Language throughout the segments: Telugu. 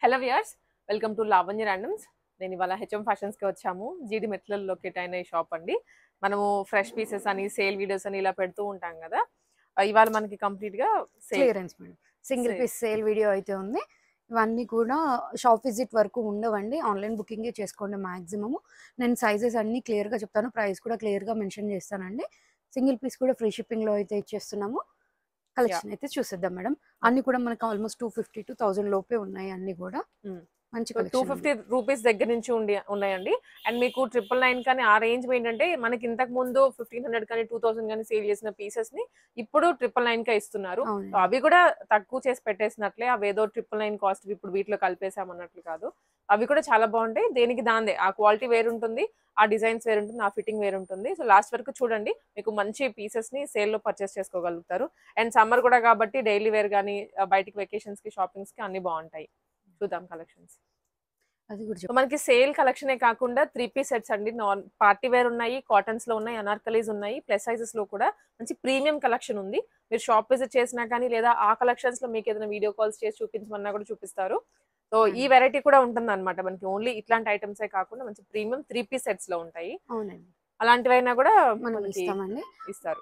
Hello viewers, welcome to Lavanya randoms. నేను ఇవాళ హెచ్ఎం ఫ్యాషన్స్కి వచ్చాము. జీడి మెట్లలో లొకేట్ అయిన ఈ షాప్ అండి. మనము ఫ్రెష్ పీసెస్ అని సేల్ వీడియోస్ అని ఇలా పెడుతూ ఉంటాం కదా. ఇవాళ మనకి కంప్లీట్గా clearance madam. Single piece sale video అయితే ఉంది. ఇవన్నీ కూడా షాప్ విజిట్ వరకు ఉండవండి, ఆన్లైన్ బుకింగే చేసుకోండి మ్యాక్సిమము. నేను సైజెస్ అన్నీ క్లియర్గా చెప్తాను, ప్రైస్ కూడా క్లియర్గా మెన్షన్ చేస్తానండి. సింగిల్ పీస్ కూడా ఫ్రీ షిప్పింగ్లో అయితే ఇచ్చేస్తున్నాము. కలెక్షన్ అయితే చూసేద్దాం మేడం. అన్ని కూడా మనకు ఆల్మోస్ట్ 250 to 1000 లోపే ఉన్నాయి. అన్ని కూడా మంచి కలెక్షన్. 250 రూపీస్ దగ్గర నుంచి ఉన్నాయండి. అండ్ మీకు 999 కానీ ఆ రేంజ్ ఏంటంటే మనకి ఇంతకు ముందు 1500 కానీ 2000 కానీ సేల్ చేసిన పీసెస్ ని ఇప్పుడు 999 కే ఇస్తున్నారు. అవి కూడా తక్కువ చేసి పెట్టేసినట్లే, అవి ఏదో 999 కాస్ట్ ఇప్పుడు వీటిలో కలిపేసామన్నట్లు కాదు. అవి కూడా చాలా బాగుంటాయి. దేనికి దాందే ఆ క్వాలిటీ వేరు ఉంటుంది, ఆ డిజైన్స్ వేరు ఉంటుంది, ఆ ఫిట్టింగ్ వేరు ఉంటుంది. సో లాస్ట్ వరకు చూడండి, మీకు మంచి పీసెస్ ని సేల్ లో పర్చేస్ చేసుకోగలుగుతారు. అండ్ సమ్మర్ కూడా కాబట్టి డైలీ వేర్ కానీ బయటికి వెకేషన్స్ కి షాపింగ్స్ కి అన్ని బాగుంటాయి. చూద్దాం కలెక్షన్స్. అది కూడా మనకి సేల్ కలెక్షనే కాకుండా 3-piece సెట్స్ అండి. పార్టీ వేర్ ఉన్నాయి, కాటన్స్ లో ఉన్నాయి, అనార్కలీస్ ఉన్నాయి, ప్లస్ సైజెస్ లో కూడా మంచి ప్రీమియం కలెక్షన్ ఉంది. మీరు షాప్ విజిట్ చేసినా కానీ లేదా ఆ కలెక్షన్స్ లో మీకు ఏదైనా వీడియో కాల్స్ చేసి చూపించమన్నా కూడా చూపిస్తారు. సో ఈ వెరైటీ కూడా ఉంటుంది అనమాట. మనకి ఓన్లీ ఇట్లాంటి ఐటమ్సే కాకుండా మంచి ప్రీమియం 3-piece సెట్స్ లో ఉంటాయి. అవునండి, అలాంటివైనా కూడా మనకి ఇస్తారు.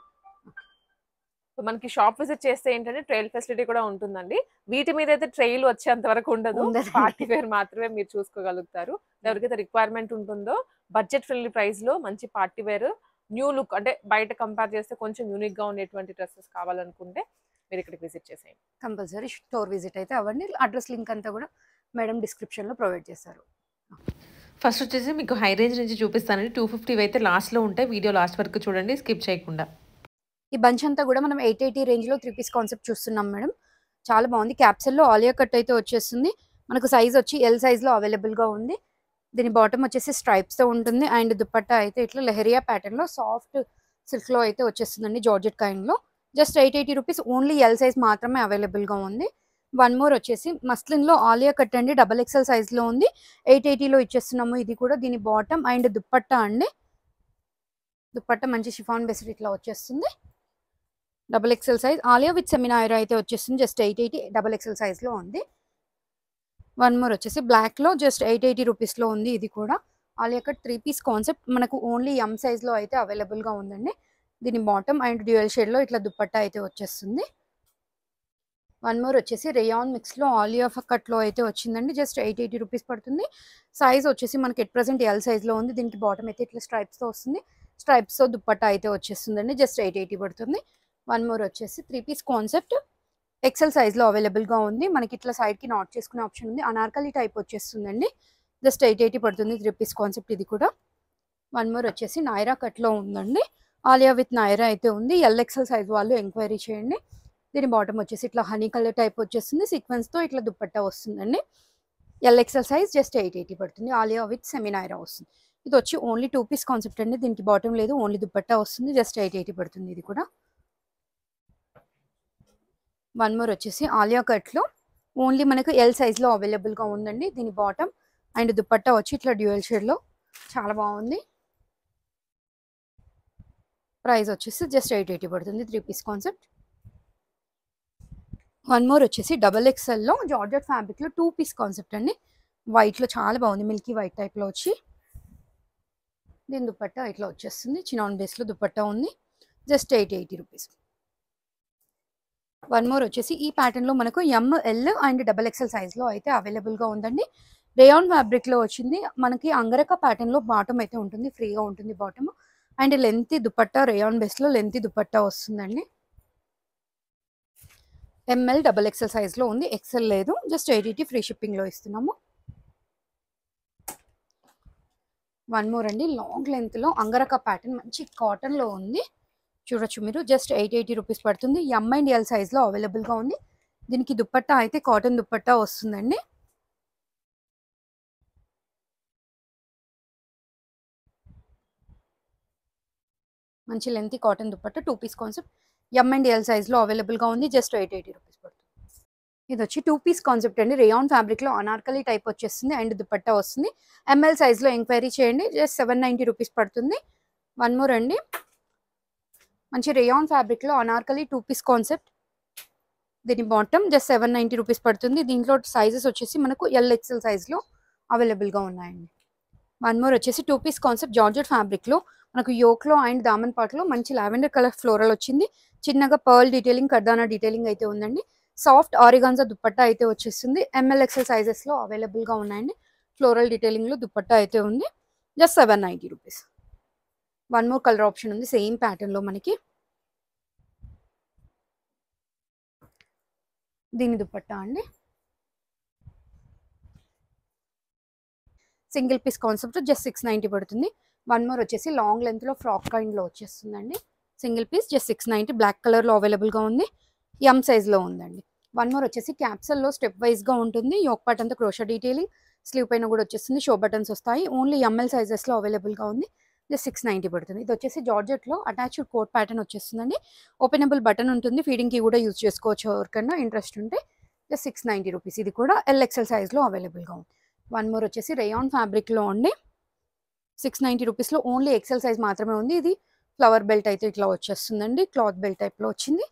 మనకి షాప్ విజిట్ చేస్తే ఏంటంటే ట్రైల్ ఫెసిలిటీ కూడా ఉంటుందండి. వీటి మీద అయితే ట్రైల్ వచ్చేంత వరకు ఉండదు, పార్టీ వేర్ మాత్రమే మీరు చూసుకోగలుగుతారు. ఎవరికైతే రిక్వైర్మెంట్ ఉంటుందో బడ్జెట్ ఫ్రెండ్లీ ప్రైస్ లో మంచి పార్టీ వేర్ న్యూ లుక్, అంటే బయట కంపేర్ చేస్తే కొంచెం యూనిక్ గా ఉండేటువంటి డ్రెస్సెస్ కావాలనుకుంటే మీరు ఇక్కడికి విజిట్ చేసేయండి. కంపల్సరీ స్టోర్ విజిట్ అయితే అవ్వండి. అడ్రస్ లింక్ అంతా కూడా మేడం డిస్క్రిప్షన్ లో ప్రొవైడ్ చేస్తారు. ఫస్ట్ వచ్చేసి మీకు హై రేంజ్ నుంచి చూపిస్తానండి. 250 అయితే లాస్ట్లో ఉంటాయి. వీడియో లాస్ట్ వరకు చూడండి, స్కిప్ చేయకుండా. ఈ బంచ్ అంతా కూడా మనం 880 రేంజ్ లో 3-piece కాన్సెప్ట్ చూస్తున్నాం మేడం. చాలా బాగుంది. క్యాప్సెల్లో ఆలియా కట్ అయితే వచ్చేస్తుంది. మనకు సైజ్ వచ్చి ఎల్ సైజ్ లో అవైలబుల్ గా ఉంది. దీని బాటమ్ వచ్చేసి స్ట్రైప్స్ తో ఉంటుంది. అండ్ దుపట్టా అయితే ఇట్లా లెహరియా ప్యాటర్న్ లో సాఫ్ట్ సిల్క్ లో అయితే వచ్చేస్తుందండి, జార్జెట్ కైండ్ లో. Just 880 rupees. Only L size మాత్రమే అవైలబుల్ గా ఉంది. వన్ మోర్ వచ్చేసి మస్లిన్ లో ఆలియా కట్ అండి, XXL సైజ్ లో ఉంది. 880 లో ఇచ్చేస్తున్నాము. ఇది కూడా దీని బాటమ్ అండ్ దుపట్టా అండి. దుపట్టా మంచి షిఫాన్ బేస్డ్ ఇట్లా వచ్చేస్తుంది. XXL సైజ్ ఆలియా విత్ సెమినాయిరా అయితే వచ్చేస్తుంది. జస్ట్ 880 XXL సైజ్ లో ఉంది. వన్ మోర్ వచ్చేసి బ్లాక్ లో జస్ట్ 880 రూపీస్ లో ఉంది. ఇది కూడా ఆలియా కట్ 3-piece కాన్సెప్ట్. మనకు ఓన్లీ ఎం సైజ్ లో అయితే అవైలబుల్ గా ఉందండి. దీని బాటమ్ అండ్ డ్యూయల్ షేడ్ లో ఇట్లా దుపట్టా అయితే వచ్చేస్తుంది. వన్ మోర్ వచ్చేసి రేయాన్ మిక్స్ లో ఆలియా కట్ లో అయితే వచ్చిందండి. జస్ట్ 880 రూపీస్ పడుతుంది. సైజ్ వచ్చేసి మనకి ఎట్ ప్రెసెంట్ ఎల్ సైజ్ లో ఉంది. దీనికి బాటమ్ అయితే ఇట్లా స్ట్రైప్స్ తో వస్తుంది. స్ట్రైప్స్ తో దుపట్టా అయితే వచ్చేస్తుందండి. జస్ట్ 880 పడుతుంది. వన్ మోర్ వచ్చేసి 3-piece కాన్సెప్ట్ ఎక్సెల్ సైజ్ లో అవైలబుల్ గా ఉంది. మనకి ఇట్లా సైడ్ కి నాట్ చేసుకునే ఆప్షన్ ఉంది. అనార్కలి టైప్ వచ్చేస్తుందండి. జస్ట్ 880 పడుతుంది. 3-piece కాన్సెప్ట్ ఇది కూడా. వన్ మోర్ వచ్చేసి నైరా కట్ లో ఉందండి. ఆలియా విత్ నైరా అయితే ఉంది. XL సైజ్ వాళ్ళు ఎంక్వైరీ చేయండి. దీని బాటమ్ వచ్చేసి ఇట్లా హనీ కలర్ టైప్ వచ్చేస్తుంది. సీక్వెన్స్ తో ఇట్లా దుపట్టా వస్తుందండి. XL సైజ్ జస్ట్ 880 పడుతుంది. ఆలియా విత్ సెమినైరా వస్తుంది. ఇది వచ్చి ఓన్లీ 2-piece కాన్సెప్ట్ అండి. దీనికి బాటమ్ లేదు, ఓన్లీ దుపట్టా వస్తుంది. జస్ట్ 880 పడుతుంది. ఇది కూడా. వన్ మోర్ వచ్చేసి ఆలియా కట్ లో ఓన్లీ మనకు ఎల్ సైజ్ లో అవైలబుల్ గా ఉందండి. దీని బాటమ్ అండ్ దుపట్టా వచ్చి ఇట్లా డ్యూయల్ షేడ్ లో చాలా బాగుంది. ప్రైస్ వచ్చేసి జస్ట్ 880 పడుతుంది. 3-piece concept. వన్ మోర్ వచ్చేసి XXL లో జార్జెట్ ఫ్యాబ్రిక్ లో 2-piece కాన్సెప్ట్ అండి. వైట్ లో చాలా బాగుంది, మిల్కీ వైట్ టైప్ లో వచ్చి దీని దుపట్టా ఇట్లా వచ్చేస్తుంది. చినాన్ బేస్ లో దుపట్టా ఉంది. Just 880 rupees. వన్ మోర్ వచ్చేసి ఈ ప్యాటర్న్ లో మనకు ML అండ్ XXL సైజ్ లో అయితే అవైలబుల్ గా ఉందండి. రేయాన్ ఫ్యాబ్రిక్ లో వచ్చింది. మనకి అంగరక ప్యాటర్న్ లో బాటమ్ అయితే ఉంటుంది, ఫ్రీగా ఉంటుంది bottom. And length dupatta rayon base లో లెంత్ దుపట్టా వస్తుందండి. ML XXL సైజ్ లో ఉంది, ఎక్సెల్ లేదు. జస్ట్ 880 ఫ్రీ షిప్పింగ్ లో ఇస్తున్నాము. వన్ మోర్ అండి, లాంగ్ లెంత్ లో అంగరక ప్యాటర్న్ మంచి కాటన్ లో ఉంది. చూడొచ్చు మీరు. జస్ట్ 880 రూపీస్ పడుతుంది. M అండ్ L సైజ్ లో అవైలబుల్ గా ఉంది. దీనికి దుపట్టా అయితే కాటన్ దుపట్టా వస్తుందండి. మంచి length cotton dupatta 2-piece concept. M and L size లో అవైలబుల్ గా ఉంది. జస్ట్ 880 రూపీస్ పడుతుంది. ఇది వచ్చి 2-piece కాన్సెప్ట్ అండి. రేయాన్ ఫ్యాబ్రిక్ లో అనార్కలి టైప్ వచ్చేస్తుంది అండ్ దుపట్టా వస్తుంది. ML సైజ్ లో ఎంక్వైరీ చేయండి. జస్ట్ 790 రూపీస్ పడుతుంది. వన్ మోర్ అండి, మంచి రేయాన్ ఫ్యాబ్రిక్ లో అనార్కలి 2-piece కాన్సెప్ట్. దీని బాటమ్ జస్ట్ 790 రూపీస్ పడుతుంది. దీంట్లో సైజెస్ వచ్చేసి మనకు LXL సైజ్లో అవైలబుల్గా ఉన్నాయండి. వన్ మోర్ వచ్చేసి 2 పీస్ కాన్సెప్ట్ జార్జెట్ ఫ్యాబ్రిక్లో మనకు యోక్లో అండ్ దామన్ పార్ట్లో మంచి లావెండర్ కలర్ ఫ్లోరల్ వచ్చింది. చిన్నగా పర్ల్ డీటెయిలింగ్, కర్దానా డీటెయిలింగ్ అయితే ఉందండి. సాఫ్ట్ ఆరిగాన్జా దుపట్టా అయితే వచ్చేస్తుంది. MLXL సైజెస్లో అవైలబుల్గా ఉన్నాయండి. ఫ్లోరల్ డీటెయిలింగ్లో దుపట్టా అయితే ఉంది. Just 790 rupees. One more colour option ఉంది సేమ్ ప్యాటర్న్లో మనకి. దీని దుపట్టా అండి సింగిల్ పీస్ కాన్సెప్ట్ జస్ట్ 690 పడుతుంది. వన్ మోర్ వచ్చేసి లాంగ్ లెంత్లో ఫ్రాక్ కైండ్లో వచ్చేస్తుందండి. సింగిల్ పీస్ జస్ట్ 690 బ్లాక్ కలర్లో అవైలబుల్గా ఉంది. ఎం సైజ్లో ఉందండి. వన్ మోర్ వచ్చేసి క్యాప్సల్లో స్టెప్ వైజ్గా ఉంటుంది. యోక్ పార్ట్ అంతా క్రోషా డీటెయిలింగ్, స్లీవ్ పైన కూడా వచ్చేస్తుంది. షో బటన్స్ వస్తాయి. ఓన్లీ ML సైజెస్లో అవైలబుల్గా ఉంది. జస్ట్ 690 పడుతుంది. ఇది వచ్చేసి జార్జెట్లో అటాచ్డ్ కోట్ ప్యాటర్న్ వచ్చేస్తుందండి. ఓపెనబుల్ బటన్ ఉంటుంది. ఫీడింగ్కి కూడా యూజ్ చేసుకోవచ్చు ఎవరికన్నా ఇంట్రెస్ట్ ఉంటే. Just 690 rupees. ఇది కూడా LXL సైజ్లో అవైలబుల్గా ఉంది. వన్ మోర్ వచ్చేసి రేయాన్ ఫ్యాబ్రిక్లో ఉండి 690 రూపీస్లో ఓన్లీ XL సైజ్ మాత్రమే ఉంది. ఇది ఫ్లవర్ బెల్ట్ అయితే ఇట్లా వచ్చేస్తుందండి. క్లాత్ బెల్ట్ టైప్లో వచ్చింది.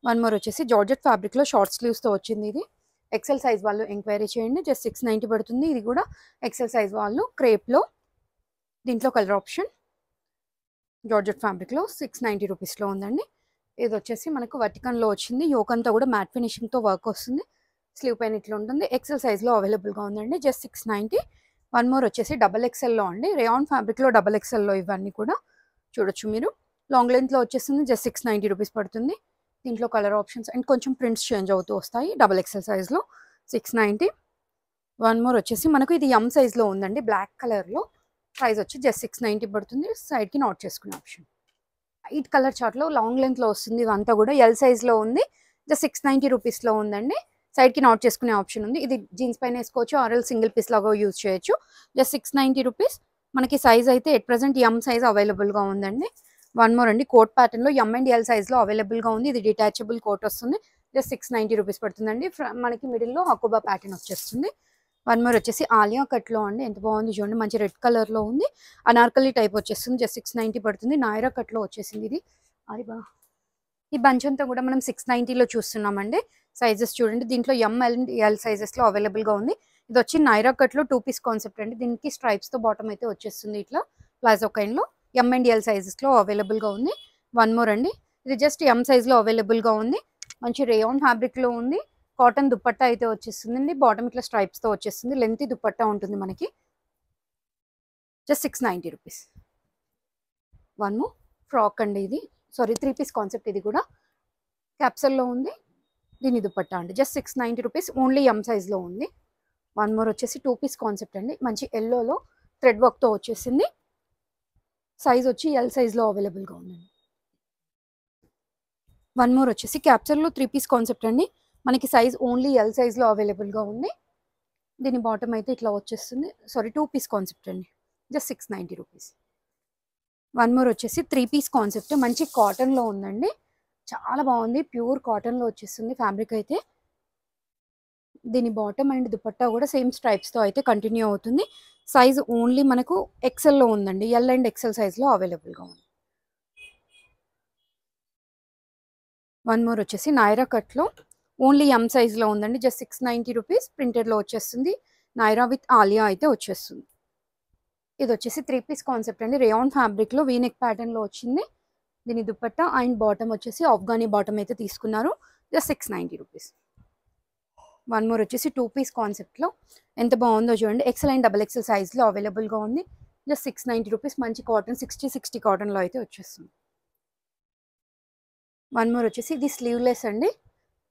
వన్ మోర్ వచ్చేసి జార్జెట్ ఫ్యాబ్రిక్లో షార్ట్ స్లీవ్స్తో వచ్చింది. ఇది XL సైజ్ వాళ్ళు ఎంక్వైరీ చేయండి. జస్ట్ 690 పడుతుంది. ఇది కూడా XL సైజ్ వాళ్ళు క్రేప్లో. దీంట్లో కలర్ ఆప్షన్ జార్జెట్ ఫ్యాబ్రిక్లో 690 రూపీస్లో ఉందండి. ఇది వచ్చేసి మనకు వర్టికన్లో వచ్చింది. యోక్ అంతా కూడా మ్యాట్ ఫినిషింగ్తో వర్క్ వస్తుంది. స్లీవ్ పైన ఇట్లా ఉంటుంది. XL సైజ్లో అవైలబుల్గా ఉందండి. జస్ట్ 690. వన్ మోర్ వచ్చేసి XXLలో అండి. రేయాన్ ఫ్యాబ్రిక్లో XXLలో ఇవన్నీ కూడా చూడొచ్చు మీరు. లాంగ్ లెంత్లో వచ్చేస్తుంది. జస్ట్ 690 రూపీస్ పడుతుంది. దీంట్లో కలర్ ఆప్షన్స్ అండ్ కొంచెం ప్రింట్స్ చేంజ్ అవుతూ వస్తాయి. XXL సైజ్లో 690. వన్ మోర్ వచ్చేసి మనకు ఇది M సైజ్లో ఉందండి. బ్లాక్ కలర్లో ప్రైస్ వచ్చి జస్ట్ 690 పడుతుంది. సైడ్కి నోట్ చేసుకునే ఆప్షన్. వైట్ కలర్ చార్ట్లో లాంగ్ లెంత్లో వస్తుంది. ఇదంతా కూడా L సైజ్లో ఉంది. జస్ట్ 690 రూపీస్లో ఉందండి. సైడ్కి నోట్ చేసుకునే ఆప్షన్ ఉంది. ఇది జీన్స్ పైన వేసుకోవచ్చు, ఆర్ఎల్ సింగిల్ పీస్ లాగా యూజ్ చేయొచ్చు. Just 690 rupees. మనకి సైజ్ అయితే ఎట్ ప్రజెంట్ M సైజ్ అవైలబుల్గా ఉందండి. వన్ మోర్ అండి కోట్ ప్యాటర్న్లో M అండ్ L సైజ్లో అవైలబుల్గా ఉంది. ఇది డిటాచబుల్ కోట్ వస్తుంది. జస్ట్ 690 రూపీస్ పడుతుందండి. మనకి మిడిల్లో హకుబా ప్యాటర్న్ వచ్చేస్తుంది. వన్ మోర్ వచ్చేసి ఆలియా కట్లో అండి. ఎంత బాగుంది చూడండి. మంచి రెడ్ కలర్లో ఉంది. అనార్కలి టైప్ వచ్చేస్తుంది. జస్ట్ 690 పడుతుంది. నాయరా కట్లో వచ్చేసింది ఇది. అది బా ఈ బంచ్ అంతా కూడా మనం 690లో చూస్తున్నామండి. సైజెస్ చూడండి. దీంట్లో M అండ్ L సైజెస్లో అవైలబుల్గా ఉంది. ఇది వచ్చి నైరా కట్లో 2 పీస్ కాన్సెప్ట్ అండి. దీనికి స్ట్రైప్స్తో బాటమ్ అయితే వచ్చేస్తుంది. ఇట్లా ప్లాజో కైండ్లో M అండ్ L సైజెస్లో అవైలబుల్గా ఉంది. వన్ మోర్ అండి. ఇది జస్ట్ M సైజ్లో అవైలబుల్గా ఉంది. మంచి రేయాన్ ఫ్యాబ్రిక్లో ఉంది. కాటన్ దుపట్టా అయితే వచ్చేస్తుందండి. బాటమ్ ఇట్లా స్ట్రైప్స్తో వచ్చేస్తుంది. లెంతీ దుపట్టా ఉంటుంది మనకి. Just 690 rupees. One more frock అండి. ఇది సారీ 3 పీస్ కాన్సెప్ట్. ఇది కూడా క్యాప్సల్లో ఉంది. దీని దుపట్టా అండి. Just 690 rupees. ఓన్లీ M సైజ్లో ఉంది. వన్ మోర్ వచ్చేసి 2 పీస్ కాన్సెప్ట్ అండి. మంచి ఎల్లోలో థ్రెడ్ వర్క్తో వచ్చేసింది. సైజ్ వచ్చి L సైజ్లో అవైలబుల్గా ఉందండి. వన్ మోర్ వచ్చేసి క్యాప్సల్లో 3 పీస్ కాన్సెప్ట్ అండి. మనకి సైజ్ ఓన్లీ L సైజ్లో అవైలబుల్గా ఉంది. దీని బాటమ్ అయితే ఇట్లా వచ్చేస్తుంది. సారీ 2 పీస్ కాన్సెప్ట్ అండి. Just 690 rupees. వన్ మోర్ వచ్చేసి 3 పీస్ కాన్సెప్ట్. మంచి కాటన్లో ఉందండి. చాలా బాగుంది. ప్యూర్ కాటన్లో వచ్చేస్తుంది ఫ్యాబ్రిక్ అయితే. దీని బాటమ్ అండ్ దుపట్టా కూడా సేమ్ స్ట్రైప్స్తో అయితే కంటిన్యూ అవుతుంది. సైజ్ ఓన్లీ మనకు XLలో ఉందండి. L అండ్ XL సైజ్లో అవైలబుల్గా ఉంది. వన్ మోర్ వచ్చేసి నైరా కట్లో ఓన్లీ M సైజ్లో ఉందండి. Just 690 rupees. ప్రింటెడ్లో వచ్చేస్తుంది. నైరా విత్ ఆలియా అయితే వచ్చేస్తుంది. ఇది వచ్చేసి 3 పీస్ కాన్సెప్ట్ అండి. రేయాన్ ఫ్యాబ్రిక్లో వీనెక్ ప్యాటర్న్లో వచ్చింది. దీని దుపట్టా అండ్ బాటమ్ వచ్చేసి ఆఫ్ఘనీ బాటమ్ అయితే తీసుకున్నారు. Just 690 rupees. వన్ మోర్ వచ్చేసి 2 పీస్ కాన్సెప్ట్లో ఎంత బాగుందో చూడండి. XL అండ్ XXL సైజ్లో అవైలబుల్గా ఉంది. Just 690 rupees. మంచి కాటన్ 60 కాటన్లో అయితే వచ్చేస్తుంది. వన్ మోర్ వచ్చేసి ఇది స్లీవ్లెస్ అండి.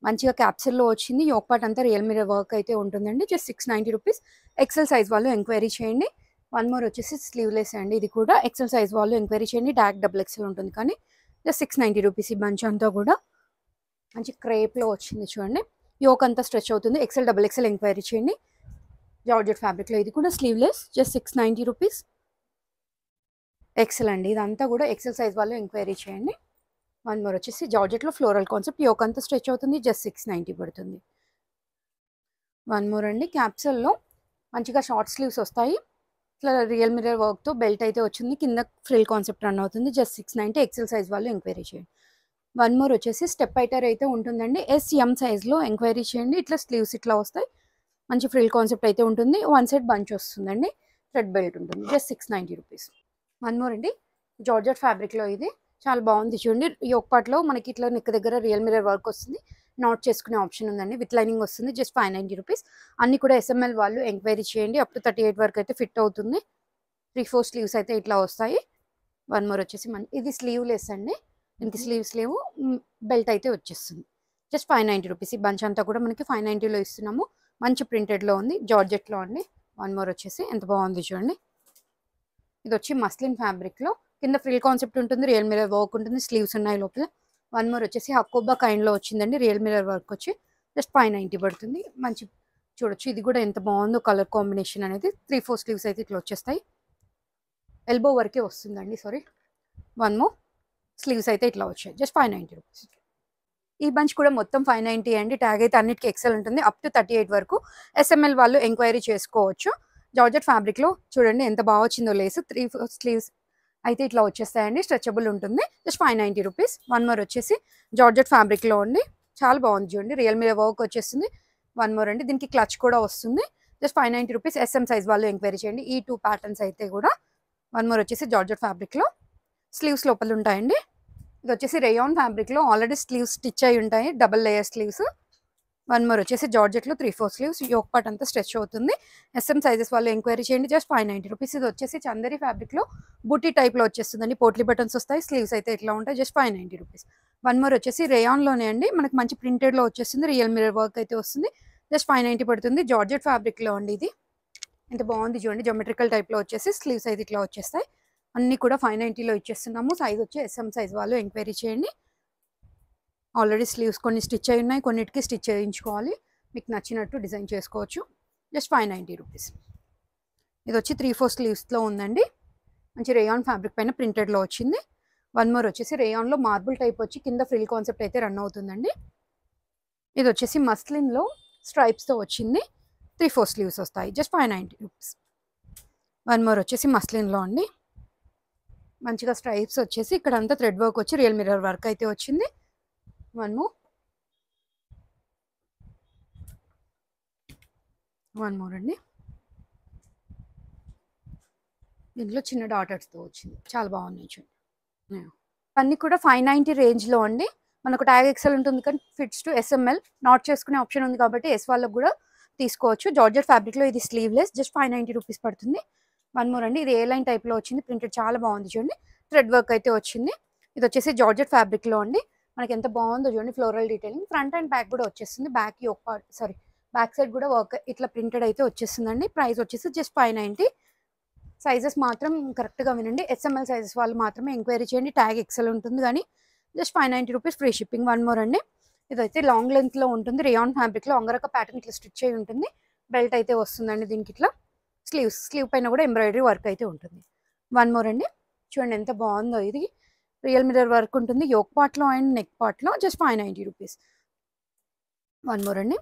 మంచిగా క్యాప్సల్లో వచ్చింది. యోక్ పార్ట్ అంతా రియల్ మిర్రర్ వర్క్ అయితే ఉంటుందండి. Just 690 rupees. XL సైజ్ వాళ్ళు ఎంక్వైరీ చేయండి. వన్ మోర్ వచ్చేసి స్లీవ్లెస్ అండి. ఇది కూడా XL సైజ్ వాళ్ళు ఎంక్వైరీ చేయండి. XXL ఉంటుంది కానీ జస్ట్ 690 రూపీస్. ఈ బంచ్ అంతా కూడా మంచి క్రేప్లో వచ్చింది చూడండి. యోక్ అంతా స్ట్రెచ్ అవుతుంది. XXL ఎంక్వైరీ చేయండి. జార్జెట్ ఫ్యాబ్రిక్లో ఇది కూడా స్లీవ్లెస్. Just 690 rupees. XL అండి. ఇదంతా కూడా XL సైజ్ వాళ్ళు ఎంక్వైరీ చేయండి. వన్ మోర్ వచ్చేసి జార్జెట్లో ఫ్లోరల్ కాన్సెప్ట్. యోక్ అంతా స్ట్రెచ్ అవుతుంది. జస్ట్ 690 పడుతుంది. వన్ మోర్ అండి. క్యాప్సల్లో మంచిగా షార్ట్ స్లీవ్స్ వస్తాయి. ఇట్లా రియల్ మిర్రర్ వర్క్తో బెల్ట్ అయితే వచ్చింది. కింద ఫ్రిల్ కాన్సెప్ట్ రన్ అవుతుంది. జస్ట్ 690. XL సైజ్ వాళ్ళు ఎంక్వైరీ చేయండి. వన్ మోర్ వచ్చేసి స్టెప్ ఐటర్ అయితే ఉంటుందండి. ఎస్ఎం సైజ్లో ఎంక్వైరీ చేయండి. ఇట్లా స్లీవ్స్ ఇట్లా వస్తాయి. మంచి ఫ్రిల్ కాన్సెప్ట్ అయితే ఉంటుంది. వన్ సైడ్ బంచ్ వస్తుందండి. థ్రెడ్ బెల్ట్ ఉంటుంది. Just 690 rupees. వన్ మోర్ అండి, జార్జెట్ ఫ్యాబ్రిక్లో ఇది చాలా బాగుంది చూడండి. యోక్ పార్ట్లో మనకి ఇట్లా నెక్ దగ్గర రియల్ మిర్రర్ వర్క్ వస్తుంది. నాట్ చేసుకునే ఆప్షన్ ఉందండి. విత్ లైనింగ్ వస్తుంది. Just 590 rupees. అన్ని కూడా ఎస్ఎంఎల్ వాళ్ళు ఎంక్వైరీ చేయండి. అప్ టు 38 వరకు అయితే ఫిట్ అవుతుంది. 3/4 స్లీవ్స్ అయితే ఇట్లా వస్తాయి. వన్ మోర్ వచ్చేసి ఇది స్లీవ్లెస్ అండి. దీనికి స్లీవ్స్ లేవు. బెల్ట్ అయితే వచ్చేస్తుంది. Just 590 rupees. ఈ బంచ్ అంతా కూడా మనకి 590లో ఇస్తున్నాము. మంచి ప్రింటెడ్లో ఉంది. జార్జెట్లో అండి. వన్ మోర్ వచ్చేసి ఎంత బాగుంది చూడండి. ఇది వచ్చి మస్లిన్ ఫ్యాబ్రిక్లో కింద ఫ్రిల్ కాన్సెప్ట్ ఉంటుంది. రియల్ మిర్రర్ వర్క్ ఉంటుంది. స్లీవ్స్ ఉన్నాయి లోపల. వన్ మోర్ వచ్చేసి హకోబా కైండ్లో వచ్చిందండి. రియల్ మిర్రర్ వర్క్ వచ్చి జస్ట్ 590 పడుతుంది. మంచి చూడొచ్చు. ఇది కూడా ఎంత బాగుందో కలర్ కాంబినేషన్ అనేది. 3/4 స్లీవ్స్ అయితే ఇట్లా వచ్చేస్తాయి. ఎల్బో వరకే వస్తుందండి. సారీ. వన్ మోర్ స్లీవ్స్ అయితే ఇట్లా వచ్చాయి. Just 590 rupees. ఈ బంచ్ కూడా మొత్తం 590 అండి. ట్యాగ్ అయితే అన్నిటికీ ఎక్సెల్ ఉంటుంది. అప్ టు 38 వరకు ఎస్ఎంఎల్ వాళ్ళు ఎంక్వైరీ చేసుకోవచ్చు. జార్జెట్ ఫ్యాబ్రిక్లో చూడండి ఎంత బాగా వచ్చిందో లేసు. 3/4 స్లీవ్స్ అయితే ఇట్లా వచ్చేస్తాయండి. స్ట్రెచబుల్ ఉంటుంది. Just 590 rupees. వన్ మోర్ వచ్చేసి జార్జెట్ ఫ్యాబ్రిక్లో అండి. చాలా బాగుంది చూడండి. రియల్ మిర్రర్ వర్క్ వచ్చేస్తుంది. వన్ మోర్ అండి. దీనికి క్లచ్ కూడా వస్తుంది. Just 590 rupees. ఎస్ఎం సైజ్ వాళ్ళు ఎంక్వైరీ చేయండి. ఈ 2 ప్యాటర్న్స్ అయితే కూడా. వన్ మోర్ వచ్చేసి జార్జెట్ ఫ్యాబ్రిక్లో స్లీవ్స్ లోపల ఉంటాయండి. ఇది వచ్చేసి రేయాన్ ఫ్యాబ్రిక్లో ఆల్రెడీ స్లీవ్స్ స్టిచ్ అయి ఉంటాయి. Double layer sleeves. One more వచ్చేసి జార్జెట్లో 3/4 స్లీవ్స్. యోక్ పార్ట్ అంతా స్ట్రెచ్ అవుతుంది. ఎస్ఎం సైజెస్ వాళ్ళు ఎంక్వైరీ చేయండి. Just 590 rupees. ఇది వచ్చేసి చందరి ఫ్యాబ్రిక్లో బూటీ టైప్లో వచ్చేస్తుందండి. పోట్లీ బటన్స్ వస్తాయి. స్లీవ్స్ అయితే ఇట్లా ఉంటాయి. Just 590 rupees. వన్ మోర్ వచ్చేసి రేయాన్లోనే అండి. మనకి మంచి ప్రింటెడ్లో వచ్చేస్తుంది. రియల్ మిర్రర్ వర్క్ అయితే వస్తుంది. జస్ట్ 590 పడుతుంది. జార్జెట్ ఫ్యాబ్రిక్లో అండి. ఇది ఎంత బాగుంది చూడండి. జోమెట్రికల్ టైప్లో వచ్చేసి స్లీవ్స్ అయితే ఇట్లా వచ్చేస్తాయి. అన్నీ కూడా 590లో ఇచ్చేస్తున్నాము. సైజ్ వచ్చి ఎస్ఎం సైజ్ వాళ్ళు ఎంక్వైరీ చేయండి. ఆల్రెడీ స్లీవ్స్ కొన్ని స్టిచ్ అయి ఉన్నాయి. కొన్నిటికి స్టిచ్ చేయించుకోవాలి. మీకు నచ్చినట్టు డిజైన్ చేసుకోవచ్చు. Just 590 rupees. ఇది వచ్చి 3/4 స్లీవ్స్లో ఉందండి. మంచి రేయాన్ ఫ్యాబ్రిక్ పైన ప్రింటెడ్లో వచ్చింది. వన్ మోర్ వచ్చేసి రేయాన్లో మార్బుల్ టైప్ వచ్చి కింద ఫ్రిల్ కాన్సెప్ట్ అయితే రన్ అవుతుందండి. ఇది వచ్చేసి మస్లిన్లో స్ట్రైప్స్తో వచ్చింది. 3/4 స్లీవ్స్ వస్తాయి. Just 590 rupees. వన్ మోర్ వచ్చేసి మస్లిన్లో అండి. మంచిగా స్ట్రైప్స్ వచ్చేసి ఇక్కడ అంతా థ్రెడ్ వర్క్ వచ్చి రియల్ మిర్రర్ వర్క్ అయితే వచ్చింది. వన్ మోర్ అండి. దీంట్లో చిన్న డాటర్స్తో వచ్చింది. చాలా బాగున్నాయి చూడండి. అన్నీ కూడా 590 రేంజ్లో అండి. మనకు ట్యాగ్ ఎక్సెల్ ఉంటుంది కానీ ఫిట్స్ టు ఎస్ఎంఎల్ నాట్ చేసుకునే ఆప్షన్ ఉంది కాబట్టి ఎస్ వాళ్ళకు కూడా తీసుకోవచ్చు. జార్జెట్ ఫ్యాబ్రిక్లో ఇది స్లీవ్లెస్. జస్ట్ 590 రూపీస్ పడుతుంది. వన్ మోర్ అండి. ఇది ఏ లైన్ టైప్లో వచ్చింది. ప్రింటెడ్ చాలా బాగుంది చూడండి. థ్రెడ్ వర్క్ అయితే వచ్చింది. ఇది వచ్చేసి జార్జెట్ ఫ్యాబ్రిక్లో అండి. మనకి ఎంత బాగుందో చూడండి. Floral detailing. Front and back కూడా వచ్చేస్తుంది. బ్యాక్ సైడ్ కూడా వర్క్ ఇట్లా ప్రింటెడ్ అయితే వచ్చేస్తుందండి. ప్రైస్ వచ్చేసి జస్ట్ 590. సైజెస్ మాత్రం కరెక్ట్గా వినండి. ఎస్ఎంఎల్ సైజెస్ వాళ్ళు మాత్రమే ఎంక్వైరీ చేయండి. ట్యాగ్ ఎక్సెల్ ఉంటుంది కానీ just 590 rupees. Free shipping. One more అండి. ఇదైతే లాంగ్ లెంత్లో ఉంటుంది. రేయాన్ ఫ్యాబ్రిక్లో అంగరక ప్యాటర్న్ ఇట్లా స్టిచ్ అయి ఉంటుంది. బెల్ట్ అయితే వస్తుందండి దీనికి. ఇట్లా స్లీవ్ పైన కూడా ఎంబ్రాయిడరీ వర్క్ అయితే ఉంటుంది. వన్ మోర్ అండి. చూడండి ఎంత బాగుందో. ఇది రియల్ మిర్రర్ వర్క్ ఉంటుంది. యోక్ పార్ట్లో అండ్ నెక్ పార్ట్లో. Just 590 rupees. వన్ మోర్ అండి.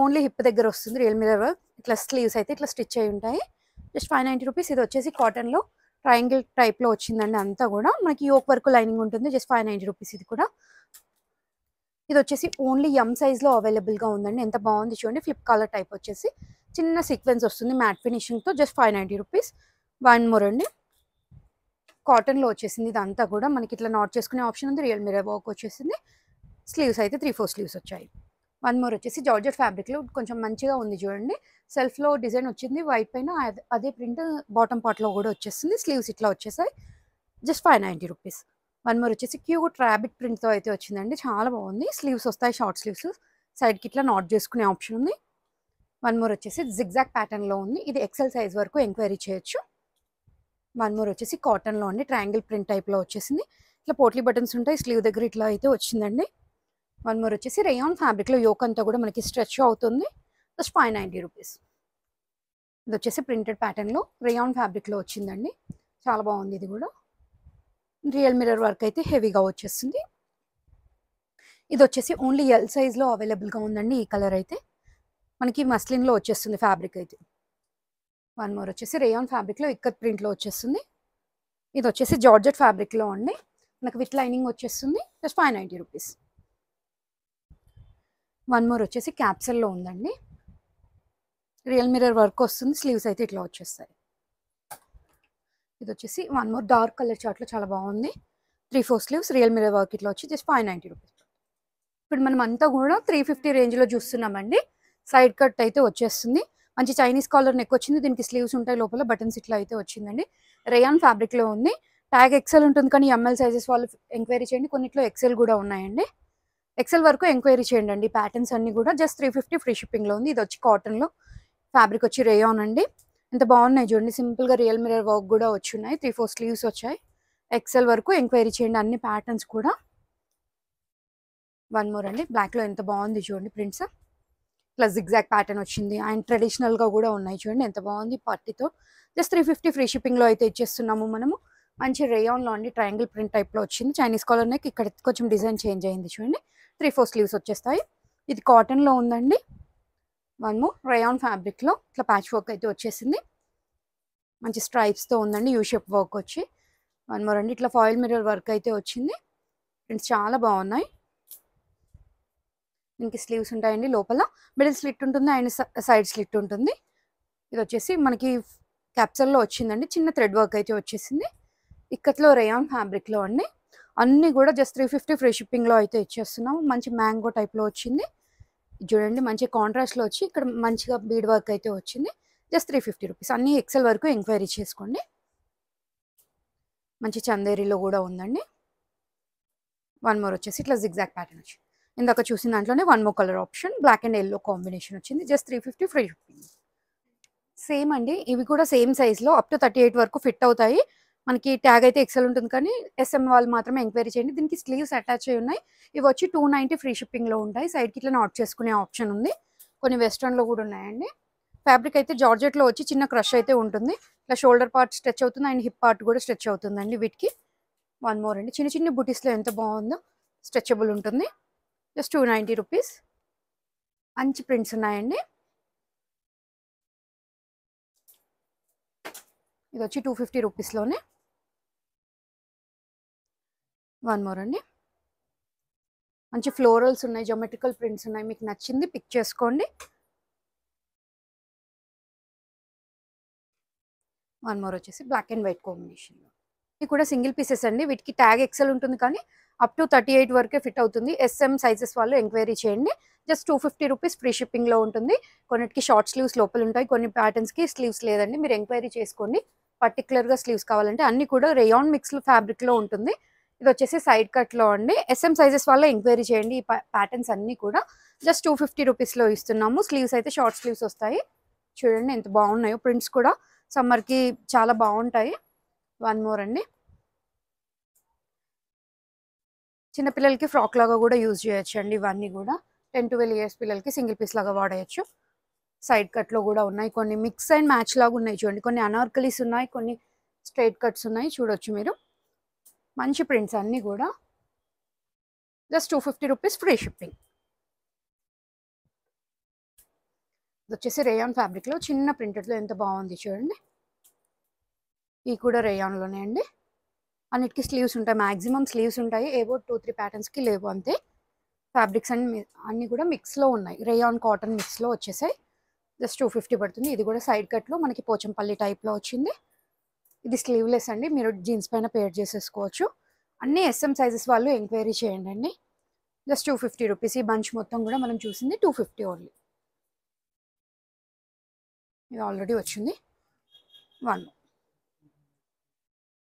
ఓన్లీ హిప్ దగ్గర వస్తుంది రియల్ మిర్రర్ వర్క్. ఇట్లా స్లీవ్స్ అయితే ఇట్లా స్టిచ్ అయి ఉంటాయి. Just 590 rupees. ఇది వచ్చేసి కాటన్లో ట్రయాంగిల్ టైప్లో వచ్చిందండి. అంతా కూడా మనకి యోక్ వర్క్ లైనింగ్ ఉంటుంది. Just 590 rupees. ఇది కూడా. ఇది వచ్చేసి ఓన్లీ ఎం సైజ్లో అవైలబుల్గా ఉందండి. ఎంత బాగుంది చూడండి. ఫ్లిప్ కాలర్ టైప్ వచ్చేసి చిన్న సీక్వెన్స్ వస్తుంది మ్యాట్ ఫినిషింగ్తో. Just 590 rupees. వన్ మోర్ అండి. కాటన్లో వచ్చేసింది. ఇదంతా కూడా మనకి ఇట్లా నాట్ చేసుకునే ఆప్షన్ ఉంది. రియల్ మిర్రర్ వర్క్ వచ్చేసింది. స్లీవ్స్ అయితే 3/4 స్లీవ్స్ వచ్చాయి. వన్ మోర్ వచ్చేసి జార్జెట్ ఫ్యాబ్రిక్లో కొంచెం మంచిగా ఉంది చూడండి. సెల్ఫ్లో డిజైన్ వచ్చింది వైట్ పైన. అదే ప్రింట్ బాటమ్ పార్ట్లో కూడా వచ్చేస్తుంది. స్లీవ్స్ ఇట్లా వచ్చేసాయి. Just 590 rupees. వన్ మోర్ వచ్చేసి క్యూట్ ర్యాబిట్ ప్రింట్తో అయితే వచ్చిందండి. చాలా బాగుంది. స్లీవ్స్ వస్తాయి. Short sleeves. సైడ్కి ఇట్లా నాట్ చేసుకునే ఆప్షన్ ఉంది. వన్ మోర్ వచ్చేసి జిగ్జాగ్ ప్యాటర్న్లో ఉంది. ఇది ఎక్సెల్ సైజ్ వరకు ఎంక్వైరీ చేయొచ్చు. వన్ మోర్ వచ్చేసి కాటన్లో అండి. ట్రయాంగిల్ ప్రింట్ టైప్లో వచ్చేసింది. ఇట్లా పోట్లీ బటన్స్ ఉంటాయి. స్లీవ్ దగ్గర ఇట్లా అయితే వచ్చిందండి. వన్ మోర్ వచ్చేసి రేయాన్ ఫ్యాబ్రిక్లో యోక్ అంతా కూడా మనకి స్ట్రెచ్ అవుతుంది. Just 590 rupees. ఇది వచ్చేసి ప్రింటెడ్ ప్యాటర్న్లో రేయాన్ ఫ్యాబ్రిక్లో వచ్చిందండి. చాలా బాగుంది. ఇది కూడా రియల్ మిర్రర్ వర్క్ అయితే హెవీగా వచ్చేస్తుంది. ఇది వచ్చేసి ఓన్లీ ఎల్ సైజ్లో అవైలబుల్గా ఉందండి. ఈ కలర్ అయితే మనకి మస్లిన్లో వచ్చేస్తుంది ఫ్యాబ్రిక్ అయితే. వన్ మోర్ వచ్చేసి రేయాన్ ఫ్యాబ్రిక్లో ఇక్కత్ ప్రింట్లో వచ్చేస్తుంది. ఇది వచ్చేసి జార్జెట్ ఫ్యాబ్రిక్లో అండి. మనకు విత్ లైనింగ్ వచ్చేస్తుంది జస్ట్ 590 రూపీస్. వన్ మోర్ వచ్చేసి క్యాప్సల్లో ఉందండి. రియల్ మిర్రర్ వర్క్ వస్తుంది, స్లీవ్స్ అయితే ఇట్లా వచ్చేస్తాయి. ఇది వచ్చేసి వన్ మోర్ డార్క్ కలర్ చార్ట్లో చాలా బాగుంది. 3/4 స్లీవ్స్ రియల్ మిర్రర్ వర్క్ ఇట్లా వచ్చి జస్ట్ 590 రూపీస్. ఇప్పుడు మనం అంతా కూడా 350 రేంజ్లో చూస్తున్నామండి. సైడ్ కట్ అయితే వచ్చేస్తుంది, మంచి చైనీస్ కాలర్ నెక్ వచ్చింది. దీనికి స్లీవ్స్ ఉంటాయి, లోపల బటన్స్ ఇట్లా అయితే వచ్చిందండి. రేయాన్ ఫ్యాబ్రిక్లో ఉంది. ట్యాగ్ ఎక్సెల్ ఉంటుంది కానీ ఎంఎల్ సైజెస్ వాళ్ళు ఎంక్వైరీ చేయండి. కొన్నిట్లో ఎక్సెల్ కూడా ఉన్నాయండి. ఎక్సెల్ వరకు ఎంక్వైరీ చేయండి అండి. ప్యాటర్న్స్ అన్ని కూడా జస్ట్ 350 ఫ్రీ షిప్పింగ్లో ఉంది. ఇది వచ్చి కాటన్లో, ఫ్యాబ్రిక్ వచ్చి రేయాన్ అండి. ఎంత బాగున్నాయి చూడండి, సింపుల్గా రియల్ మిర్రర్ వర్క్ కూడా వచ్చి ఉన్నాయి. 3/4 స్లీవ్స్ వచ్చాయి. ఎక్సెల్ వరకు ఎంక్వైరీ చేయండి అన్ని ప్యాటర్న్స్ కూడా. వన్ మోర్ అండి, బ్లాక్లో ఎంత బాగుంది చూడండి ప్రింట్స్, ప్లస్ జిగ్జాగ్ ప్యాటర్న్ వచ్చింది. అండ్ ట్రెడిషనల్గా కూడా ఉన్నాయి చూడండి ఎంత బాగుంది. పట్టితో జస్ట్ 350 ఫ్రీ షిప్పింగ్లో అయితే ఇచ్చేస్తున్నాము మనము. మంచి రేయాన్లో అండి, ట్రయాంగిల్ ప్రింట్ టైప్లో వచ్చింది. చైనీస్ కాలర్ నెక్, ఇక్కడ కొంచెం డిజైన్ చేంజ్ అయింది చూడండి. 3/4 స్లీవ్స్ వచ్చేస్తాయి. ఇది కాటన్లో ఉందండి. వన్ మోర్ రేయాన్ ఫ్యాబ్రిక్లో ఇట్లా ప్యాచ్ వర్క్ అయితే వచ్చేసింది. మంచి స్ట్రైప్స్తో ఉందండి, యూ షేప్ వర్క్ వచ్చి. వన్ మోర్ అండి, ఇట్లా ఫాయిల్ మిర్రర్ వర్క్ అయితే వచ్చింది. ప్రింట్స్ చాలా బాగున్నాయి. దీనికి స్లీవ్స్ ఉంటాయండి, లోపల మిడిల్ స్లిట్ ఉంటుంది అండ్ సైడ్ స్లిట్ ఉంటుంది. ఇది వచ్చేసి మనకి క్యాప్సల్లో వచ్చిందండి, చిన్న థ్రెడ్ వర్క్ అయితే వచ్చేసింది. ఇక్కట్లో రేయాన్ ఫ్యాబ్రిక్లో అండి. అన్నీ కూడా జస్ట్ 350 ఫ్రీ షిప్పింగ్లో అయితే ఇచ్చేస్తున్నాము. మంచి మ్యాంగో టైప్లో వచ్చింది చూడండి, మంచి కాంట్రాస్ట్లో వచ్చి ఇక్కడ మంచిగా బీడ్ వర్క్ అయితే వచ్చింది. Just 350 rupees. అన్నీ ఎక్సెల్ వరకు ఎంక్వైరీ చేసుకోండి. మంచి చందేరిలో కూడా ఉందండి. వన్ మోర్ వచ్చేసి ఇట్లా జిగ్జాగ్ ప్యాటర్న్ వచ్చింది. ఇందాక చూసిన దాంట్లోనే one more colour option, black and yellow combination వచ్చింది. Just 350 free shipping. సేమ్ అండి, ఇవి కూడా సేమ్ సైజ్లో అప్ టు 38 వరకు ఫిట్ అవుతాయి. మనకి ట్యాగ్ అయితే ఎక్సెల్ ఉంటుంది కానీ ఎస్ఎం వాళ్ళు మాత్రమే ఎంక్వైరీ చేయండి. దీనికి స్లీవ్స్ అటాచ్ అయి ఉన్నాయి. ఇవి వచ్చి 290 ఫ్రీ షిప్పింగ్లో ఉంటాయి. సైడ్కి ఇట్లా నాట్ చేసుకునే ఆప్షన్ ఉంది. కొన్ని వెస్ట్రన్లో కూడా ఉన్నాయండి. ఫ్యాబ్రిక్ అయితే జార్జెట్లో వచ్చి చిన్న క్రష్ అయితే ఉంటుంది. ఇట్లా షోల్డర్ పార్ట్ స్ట్రెచ్ అవుతుంది అండ్ హిప్ పార్ట్ కూడా స్ట్రెచ్ అవుతుందండి వీటికి. వన్ మోర్ అండి, చిన్న చిన్న బుటీస్లో ఎంత బాగుందో, స్ట్రెచబుల్ ఉంటుంది. Just 290 rupees. మంచి ప్రింట్స్ ఉన్నాయండి. ఇది వచ్చి 250 రూపీస్లోనే. వన్ మోర్ అండి, మంచి ఫ్లోరల్స్ ఉన్నాయి, జోమెట్రికల్ ప్రింట్స్ ఉన్నాయి. మీకు నచ్చింది పిక్ చేసుకోండి. వన్ మోర్ వచ్చేసి బ్లాక్ అండ్ వైట్ కాంబినేషన్లో. ఇది కూడా సింగిల్ పీసెస్ అండి. వీటికి ట్యాగ్ ఎక్సెల్ ఉంటుంది కానీ అప్ టు 38 వరకే ఫిట్ అవుతుంది. ఎస్ఎం సైజెస్ వాళ్ళు ఎంక్వైరీ చేయండి. జస్ట్ 250 రూపీస్ ఫ్రీ షిప్పింగ్లో ఉంటుంది. కొన్నిటికి షార్ట్ స్లీవ్స్ లోపల ఉంటాయి, కొన్ని ప్యాటర్న్స్కి స్లీవ్స్ లేదండి. మీరు ఎంక్వైరీ చేసుకోండి పర్టికులర్గా స్లీవ్స్ కావాలంటే. అన్ని కూడా రేయాన్ మిక్స్డ్ ఫ్యాబ్రిక్లో ఉంటుంది. ఇది వచ్చేసి సైడ్ కట్లో అండి. ఎస్ఎం సైజెస్ వల్ల ఎంక్వైరీ చేయండి. ఈ ప్యాటర్న్స్ అన్నీ కూడా జస్ట్ 250 రూపీస్లో ఇస్తున్నాము. స్లీవ్స్ అయితే షార్ట్ స్లీవ్స్ వస్తాయి. చూడండి ఎంత బాగున్నాయో, ప్రింట్స్ కూడా సమ్మర్కి చాలా బాగుంటాయి. వన్ మోర్ అండి, చిన్నపిల్లలకి ఫ్రాక్ లాగా కూడా యూజ్ చేయొచ్చు అండి. ఇవన్నీ కూడా 10-12 ఇయర్స్ పిల్లలకి సింగిల్ పీస్ లాగా వాడేయచ్చు. సైడ్ కట్లో కూడా ఉన్నాయి, కొన్ని మిక్స్ అండ్ మ్యాచ్ లాగా ఉన్నాయి చూడండి. కొన్ని అనార్కలీస్ ఉన్నాయి, కొన్ని స్ట్రైట్ కట్స్ ఉన్నాయి, చూడొచ్చు మీరు. మంచి ప్రింట్స్ అన్నీ కూడా. Just 250 rupees free shipping. ఇది వచ్చేసి రేయాన్ ఫ్యాబ్రిక్లో చిన్న ప్రింటెడ్లో ఎంత బాగుంది చూడండి. ఇవి కూడా రేయాన్లోనే అండి. అన్నిటికీ స్లీవ్స్ ఉంటాయి, మ్యాక్సిమం స్లీవ్స్ ఉంటాయి. ఏవో 2-3 ప్యాటర్న్స్కి లేవు అంతే. ఫ్యాబ్రిక్స్ అన్నీ కూడా మిక్స్లో ఉన్నాయి, రేయాన్ కాటన్ మిక్స్లో వచ్చేసాయి. జస్ట్ 250 పడుతుంది. ఇది కూడా సైడ్ కట్లో మనకి పోచంపల్లి టైప్లో వచ్చింది. ఇది స్లీవ్లెస్ అండి, మీరు జీన్స్ పైన పేర్ చేసేసుకోవచ్చు. అన్ని ఎస్ఎం సైజెస్ వాళ్ళు ఎంక్వైరీ చేయండి అండి. Just 250 rupees. ఈ బంచ్ మొత్తం కూడా మనం చూసింది 250 ఓన్లీ. ఇది ఆల్రెడీ వచ్చింది. వన్